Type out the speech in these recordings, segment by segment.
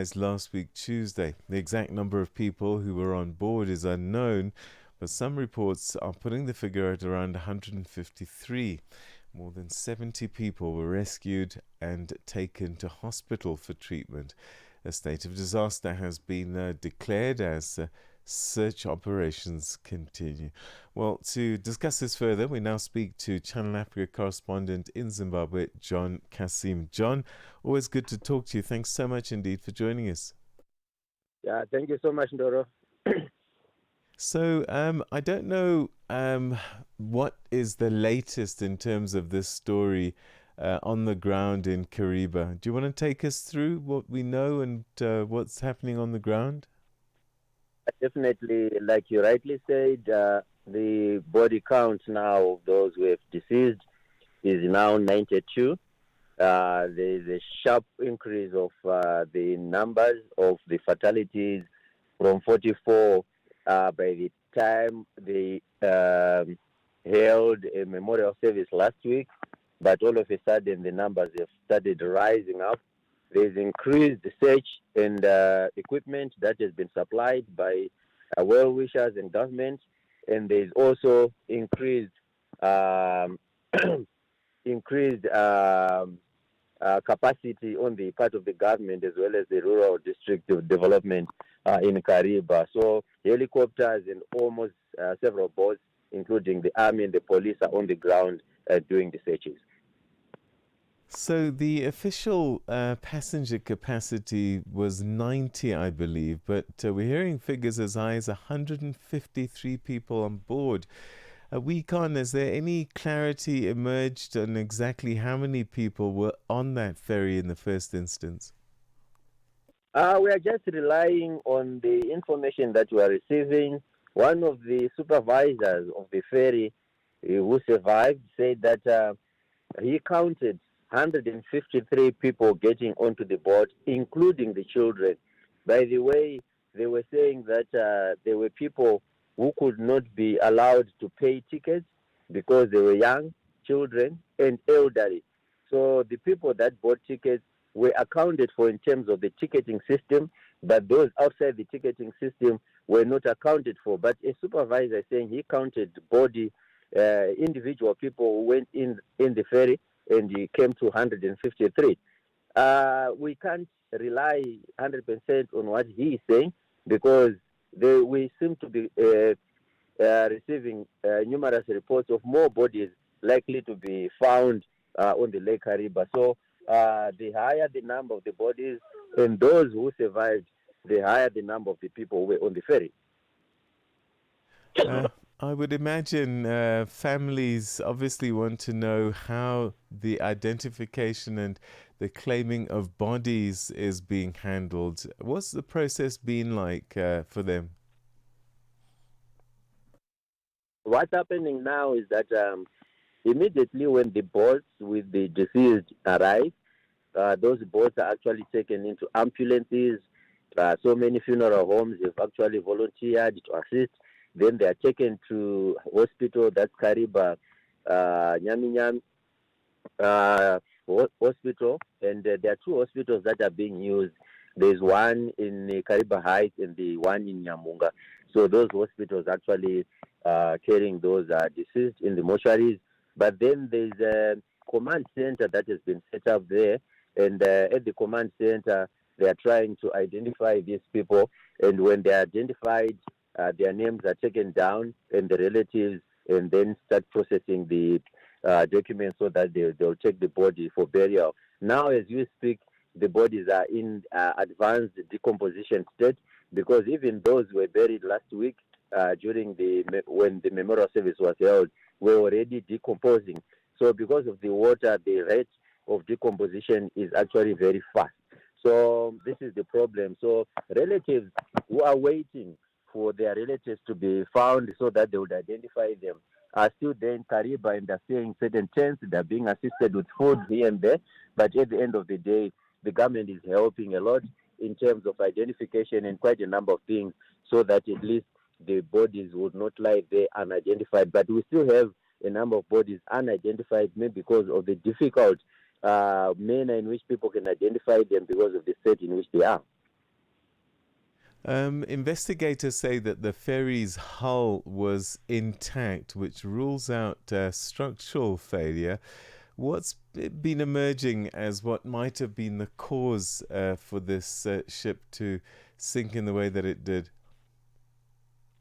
As last week Tuesday. The exact number of people who were on board is unknown, but some reports are putting the figure at around 153. More than 70 people were rescued and taken to hospital for treatment. A state of disaster has been declared as search operations continue. Well, to discuss this further, we now speak to Channel Africa Correspondent in Zimbabwe, John Cassim. John, always good to talk to you. Thanks so much indeed for joining us. Yeah, thank you so much, Ndoro. So, I don't know what is the latest in terms of this story on the ground in Kariba. Do you want to take us through what we know and what's happening on the ground? Definitely, like you rightly said, the body count now of those who have deceased is now 92. There's a sharp increase of the numbers of the fatalities from 44 by the time they held a memorial service last week. But all of a sudden, the numbers have started rising up. There's increased search and equipment that has been supplied by well wishers and government, and there's also increased um, increased capacity on the part of the government as well as the rural district of development in Kariba. So helicopters and almost several boats, including the army and the police, are on the ground doing the searches. So the official passenger capacity was 90, I believe, but we're hearing figures as high as 153 people on board. A week on, is there any clarity emerged on exactly how many people were on that ferry in the first instance? We are just relying on the information that we are receiving. One of the supervisors of the ferry who survived said that he counted 153 people getting onto the boat, including the children. By the way, they were saying that there were people who could not be allowed to pay tickets because they were young, children, and elderly. So the people that bought tickets were accounted for in terms of the ticketing system, but those outside the ticketing system were not accounted for. But a supervisor is saying he counted body individual people who went in the ferry, and he came to 153. We can't rely 100% on what he is saying because we seem to be receiving numerous reports of more bodies likely to be found on the Lake Kariba. So the higher the number of the bodies and those who survived, the higher the number of the people who were on the ferry. Uh, I would imagine families obviously want to know how the identification and the claiming of bodies is being handled. What's the process been like for them? What's happening now is that immediately when the boats with the deceased arrive, those boats are actually taken into ambulances. So many funeral homes have actually volunteered to assist. Then they are taken to hospital, that's Kariba Nyami Nyami hospital. And there are two hospitals that are being used. There's one in Kariba Heights and the one in Nyamunga. So those hospitals actually carrying those deceased in the mortuaries. But then there's a command center that has been set up there. And at the command center, they are trying to identify these people. And when they are identified, their names are taken down and the relatives, and then start processing the documents so that they'll take the body for burial. Now, as you speak, the bodies are in advanced decomposition state because even those who were buried last week during when the memorial service was held were already decomposing. So because of the water, the rate of decomposition is actually very fast. So this is the problem. So relatives who are waiting for their relatives to be found so that they would identify them are still there in Kariba and are staying in certain tents. They're being assisted with food here and there. But at the end of the day, the government is helping a lot in terms of identification and quite a number of things so that at least the bodies would not lie there unidentified. But we still have a number of bodies unidentified, maybe because of the difficult manner in which people can identify them because of the state in which they are. Investigators say that the ferry's hull was intact, which rules out structural failure. What's been emerging as what might have been the cause for this ship to sink in the way that it did?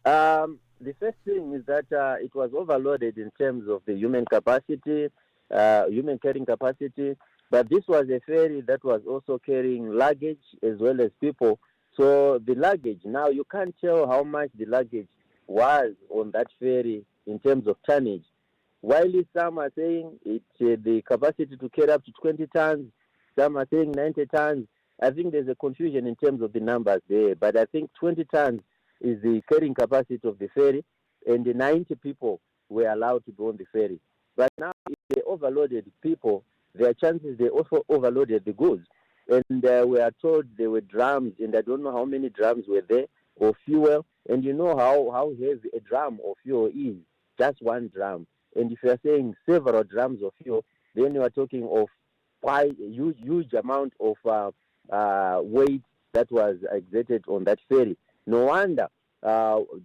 The first thing is that it was overloaded in terms of the human capacity, human carrying capacity. But this was a ferry that was also carrying luggage as well as people. So the luggage, now you can't tell how much the luggage was on that ferry in terms of tonnage. While some are saying it's the capacity to carry up to 20 tons, some are saying 90 tons. I think there's a confusion in terms of the numbers there, but I think 20 tons is the carrying capacity of the ferry, and the 90 people were allowed to go on the ferry. But now, if they overloaded people, there are chances they also overloaded the goods. And we are told there were drums, and I don't know how many drums were there, or fuel. And you know how heavy a drum of fuel is, just one drum. And if you are saying several drums of fuel, then you are talking of quite a huge amount of weight that was exerted on that ferry. No wonder,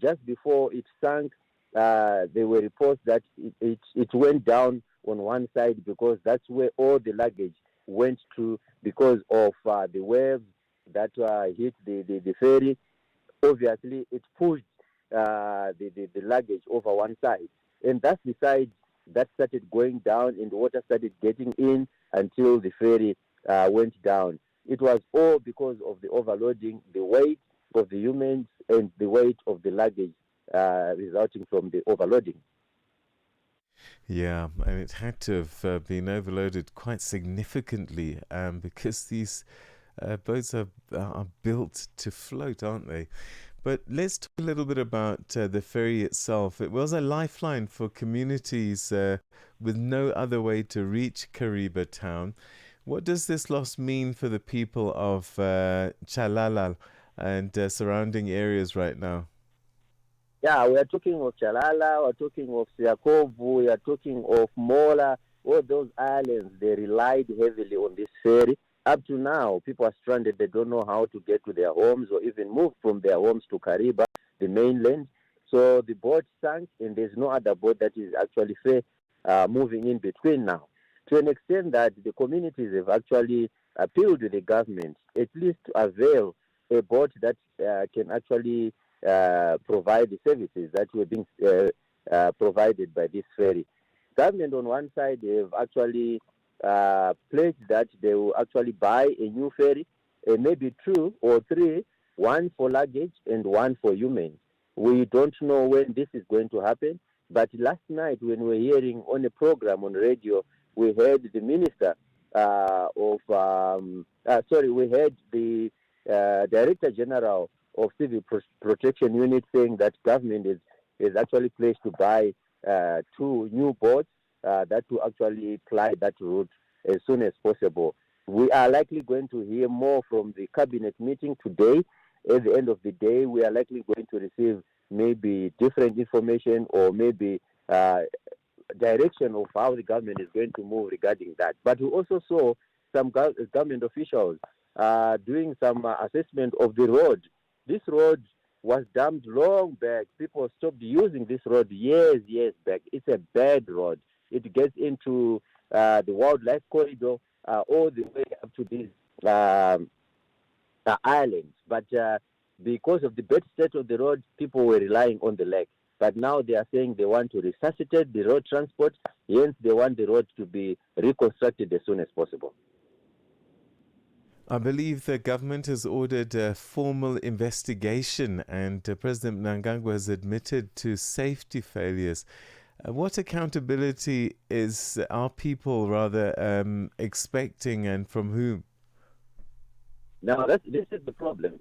just before it sank, there were reports that it went down on one side because that's where all the luggage went to because of the waves that hit the ferry. Obviously, it pushed the luggage over one side. And that's the side that started going down and the water started getting in until the ferry went down. It was all because of the overloading, the weight of the humans and the weight of the luggage resulting from the overloading. Yeah, and it had to have been overloaded quite significantly because these boats are built to float, aren't they? But let's talk a little bit about the ferry itself. It was a lifeline for communities with no other way to reach Kariba town. What does this loss mean for the people of Chalala and surrounding areas right now? Yeah, we are talking of Chalala, we're talking of Siakovu, we are talking of Mola, all those islands, they relied heavily on this ferry. Up to now, people are stranded. They don't know how to get to their homes or even move from their homes to Kariba, the mainland. So the boat sank, and there's no other boat that is actually moving in between now. To an extent that the communities have actually appealed to the government, at least to avail a boat that can actually provide the services that were being provided by this ferry. Government on one side have actually pledged that they will actually buy a new ferry, maybe two or three, one for luggage and one for humans. We don't know when this is going to happen, but last night when we were hearing on a program on radio, we heard the minister we heard the Director General of Civil Protection Unit saying that government is actually pledged to buy two new boats that will actually ply that route as soon as possible. We are likely going to hear more from the cabinet meeting today. At the end of the day, we are likely going to receive maybe different information or maybe direction of how the government is going to move regarding that. But we also saw some government officials doing some assessment of the road. This road was dammed long back. People stopped using this road years back. It's a bad road. It gets into the wildlife corridor all the way up to these islands. But because of the bad state of the road, people were relying on the lake. But now they are saying they want to resuscitate the road transport, hence they want the road to be reconstructed as soon as possible. I believe the government has ordered a formal investigation, and President Mnangagwa has admitted to safety failures. What accountability is our people rather expecting, and from whom? Now, this is the problem.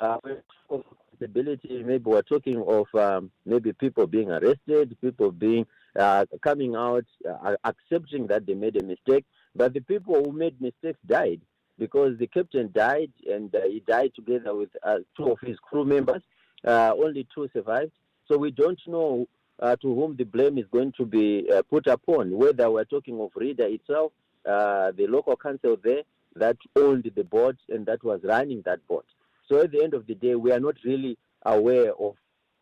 Accountability, maybe we're talking of maybe people being arrested, people being coming out, accepting that they made a mistake. But the people who made mistakes died because the captain died, and he died together with two of his crew members. Only two survived. So we don't know to whom the blame is going to be put upon, whether we're talking of Reader itself, the local council there that owned the boat and that was running that boat. So at the end of the day, we are not really aware of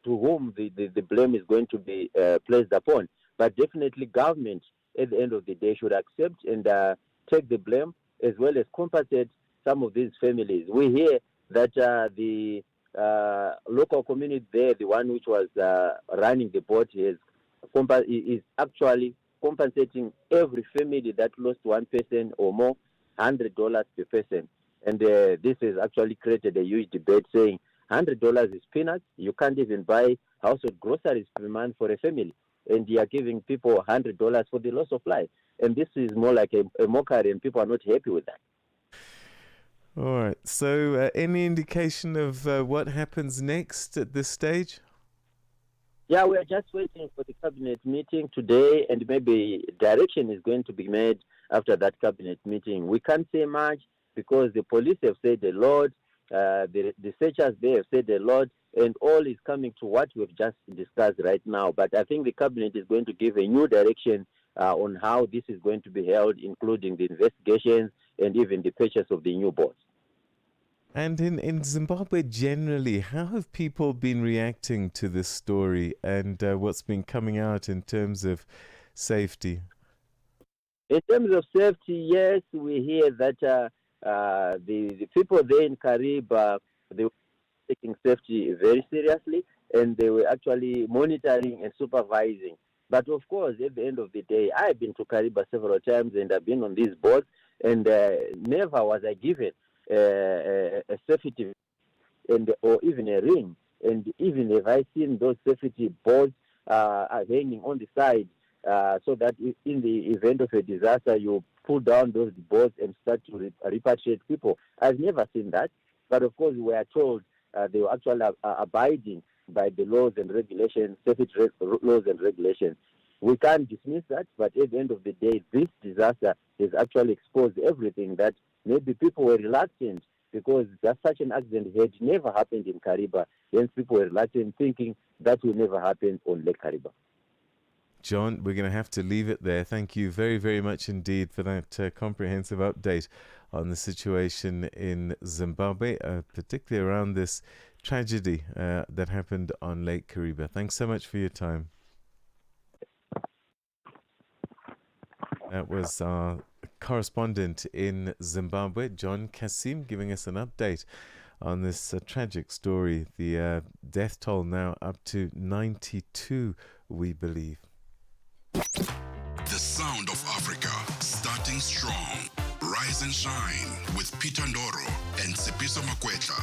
to whom the blame is going to be placed upon. But definitely government, at the end of the day, should accept and take the blame, as well as compensate some of these families. We hear that the local community there, the one which was running the boat, is actually compensating every family that lost one person or more, $100 per person. And this has actually created a huge debate saying $100 is peanuts. You can't even buy household groceries per month for a family. And you are giving people $100 for the loss of life. And this is more like a mockery, and people are not happy with that. All right. So, any indication of what happens next at this stage? Yeah, we are just waiting for the cabinet meeting today, and maybe direction is going to be made after that cabinet meeting. We can't say much because the police have said a lot, the researchers there have said a lot, and all is coming to what we've just discussed right now. But I think the cabinet is going to give a new direction on how this is going to be held, including the investigations and even the purchase of the new boats. And in Zimbabwe generally, how have people been reacting to this story and what's been coming out in terms of safety? In terms of safety, yes, we hear that the people there in Kariba, they were taking safety very seriously, and they were actually monitoring and supervising. But of course, at the end of the day, I've been to Kariba several times, and I've been on these boats, and never was I given a safety or even a ring. And even if I seen those safety boards hanging on the side, so that in the event of a disaster, you pull down those boards and start to repatriate people. I've never seen that. But of course, we are told they were actually abiding by the laws and regulations, safety laws and regulations. We can't dismiss that, but at the end of the day, this disaster has actually exposed everything that maybe people were reluctant because that such an accident had never happened in Kariba. Hence, people were reluctant, thinking that will never happen on Lake Kariba. John, we're going to have to leave it there. Thank you very, very much indeed for that comprehensive update on the situation in Zimbabwe, particularly around this tragedy that happened on Lake Kariba. Thanks so much for your time. That was our correspondent in Zimbabwe, John Cassim, giving us an update on this tragic story. The death toll now up to 92, we believe. The sound of Africa, starting strong. Rise and shine with Peter Ndoro and Sipiso Makwetla.